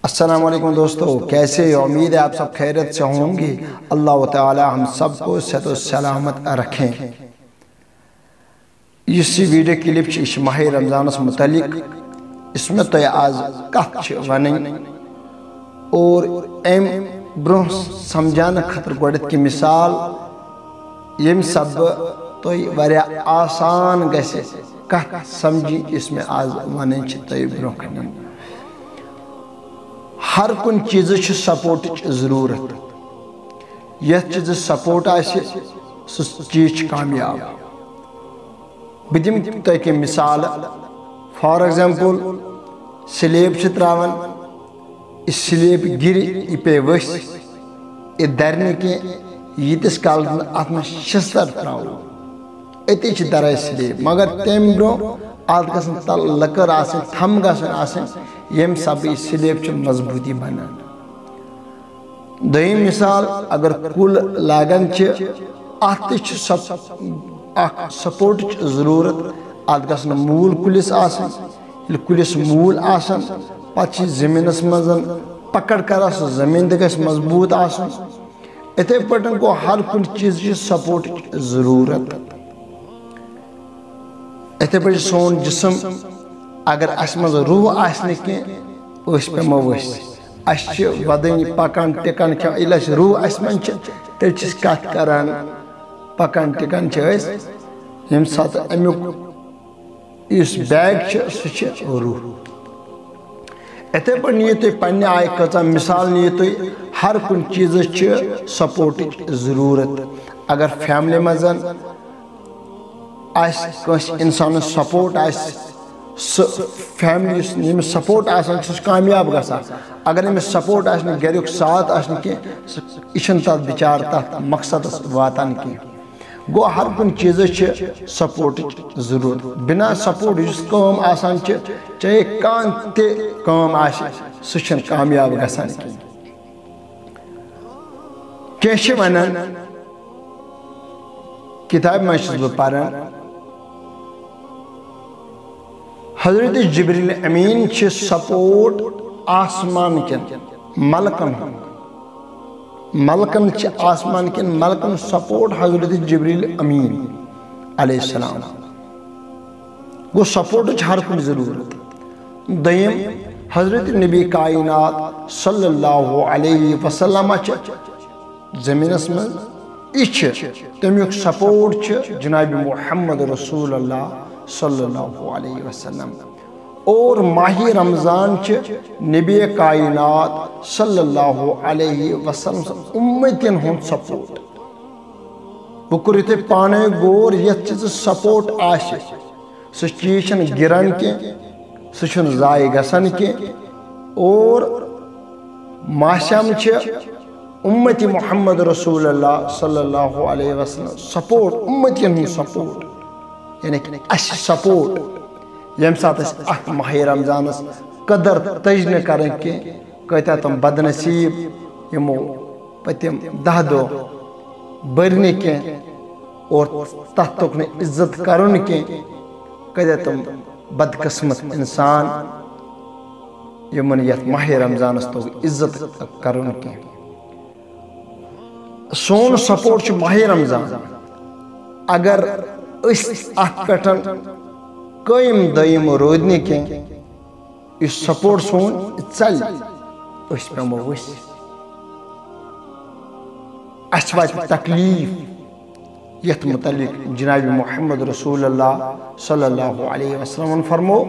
السلام علیکم دوستو، کیسے؟ امید ہے آپ سب خیریت سے ہوں گی۔ اللہ تعالی ہم سب کو صحت و سلامت رکھیں۔ اسی ویڈیو کلپ اس ماہ رمضان متعلق اس میں تو آج کت ونن اور ام برہ سمجھانے خاطر گوڈت کی مثال یم سب تو آسان گژھِ کت سمجھی اس میں آج ونن تو برہ کن ہر کن چیز سپورٹ ضرورت، یہ چیز سپورٹ آسہِ سُہ چیز کامیاب۔ بہٕ دِمہٕ تۄہہِ کینٛہہ مثال۔ فار ایگزامپل سلیب تراون، یہ سلیب گر، یہ پے ؤسۍ، یہ درِ نہٕ کینٛہہ ییٖتِس کالس اتھ منٛز شستر تراوو أتی چھِ دران سلیب، مگر تمہِ برٛونٛہہ اتھ گژھن تل لٔکٕر آسٕنۍ، تھم گژھن آسٕنۍ یم سب یہ سلیب چھ مضبوطی بنان۔ دویم مثال، اگر کل لاگان چھ ات سپورٹ ضرورت، ات گژھن مول کلس آسن، ییٚلہِ کلس مول آسن پتہٕ چھ زمینس منٛز پکڑ کران، سُہ زمین تہِ گژھِ مضبوط آسن۔ اتھے پٲٹھۍ گوٚو ہر کُنہِ چیٖزٕ چھِ سپورٹ ضرورت۔ اتھے پٲٹھۍ سون جسم، اگر اس مز روح آس نہٕ کینٛہہ أسۍ پیٚمو ؤسۍ، اَسہِ چھِ ودٕنۍ پکان ٹِکان کھٮ۪وان، ییٚلہِ اَسہِ روح اَسہِ منٛز چھِ تیٚلہِ چھِ أسۍ کتھ کران، پکان ٹِکان چھِ أسۍ، ییٚمہِ ساتہٕ امیُک یُس بیگ چھُ سُہ چھُ روح۔ اِتھے پٲٹھۍ نِیِو تُہۍ پننہِ آیہِ کۭژاہ مثال نِیِو تُہۍ، ہر کُنہِ چیٖزس چھِ سپورٹٕچ ضروٗرت۔ اگر فیملی منٛز آسہِ کٲنٛسہِ انسانس سپورٹ آسہِ، سُہ فیملی ییٚمِس سپورٹ آسان سُہ چھُ کامیاب گژھان۔ اگر أمِس سپورٹ آسہِ نہٕ، گریُک ساتھ آسہِ نہٕ کینٛہہ، یہِ چھُنہٕ تتھ بِچارٕ تتھ مقصدس واتان کینٛہہ۔ گوٚو ہر کُنہِ چیٖزس چھِ سپورٹٕچ ضروٗرت۔ بنا سپورٹ یُس کٲم آسان چھِ، چاہے کانٛہہ تہِ کٲم آسہِ، سُہ چھُنہٕ کامیاب گژھان کینٛہہ۔ کینٛہہ چھِ ونان، کتابہِ منٛز چھُس بہٕ پران، حضرت جبریل امین چھ سپورٹ آسمان کن ملکن، ملکن چھ آسمان کن ملکن سپورٹ حضرت جبریل امین علیہ السلام۔ گو سپورٹ ہر کن ضرورت۔ دویم، حضرت نبی کائنات صلی اللہ علیہ وسلم زمینس من یہ تمیک سپورٹ جناب محمد رسول اللہ صلی اللہ علیہ وسلم، اور ماہ رمضان نبی کائنات صلی اللہ علیہ وسلم امتین ہند سپورٹ۔ بہ کرو تھی پانے غور، یت چیز سپورٹ آسہ سہ چیز چھن گران کی، سہ چھن ضائع گژھان کی، اور ماسم امت محمد رسول اللہ صلی اللہ علیہ وسلم سپورٹ، امتین ہند سپورٹ، یعنی اس سپورٹ یم سات ات ماہ رمضانس قدر تجن کرن کی، کتیا تم بد نصیب یمو پتم 10 دہ برن کی اور تت تک عزت کرن کی، کتیا تم بدقسمت انسان یمن یت ماہ رمضانس تو عزت کرن کی۔ سون سپورٹ ماہ رمضان، اگر اس ات پہ قائم دائم رودن کی، اس سپورٹ سون چل، اس پیمو ؤسۍ، اس وات تکلیف یت متعلق جناب محمد رسول اللہ صلی اللہ علیہ وسلم فرمو،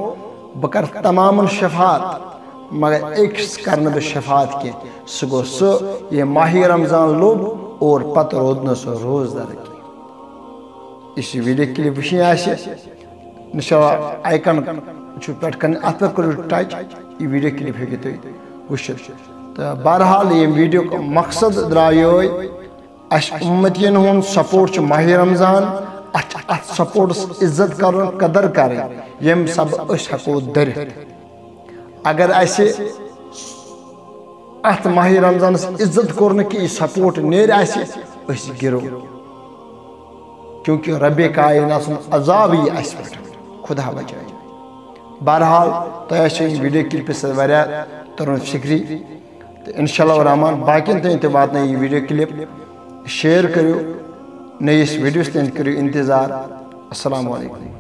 بہ کر تمام شفاعت مگر ایکس کرنے بہ شفاعت کی، سہ گو سہ یہ ماہ رمضان لوگ اور پتہ رودن سہ روز دار کی۔ اس ویڈیو کلپ وچھن آسہ نشا آئیکن پہ کن ات پہ کرو ٹچ، یہ ویڈیو کلپ ہیکو تھی وچھت۔ تو بہرحال یہ ویڈیو کا مقصد درا یہ اس امتین ہند سپورٹ ماہ رمضان، ات سپورٹس عزت کرن قدر کرن یم سب اس ہکو درت۔ اگر اسہ ات ماہ رمضانس عزت کور کہ یہ سپورٹ نیر اسہ اس گرو، کیونکہ رب کائنات سن عذاب یہ اس پہ خدا بچائے۔ بہرحال تۄہہِ آسیو یہِ ویڈیو کلپہِ سۭتۍ واریاہ ترن فکری تو انشاءاللہ الرحمن باقین تین واتن یہ ویڈیو کلپ شیئر کرو نئیس ویڈیوز تین کرو انتظار السلام علیکم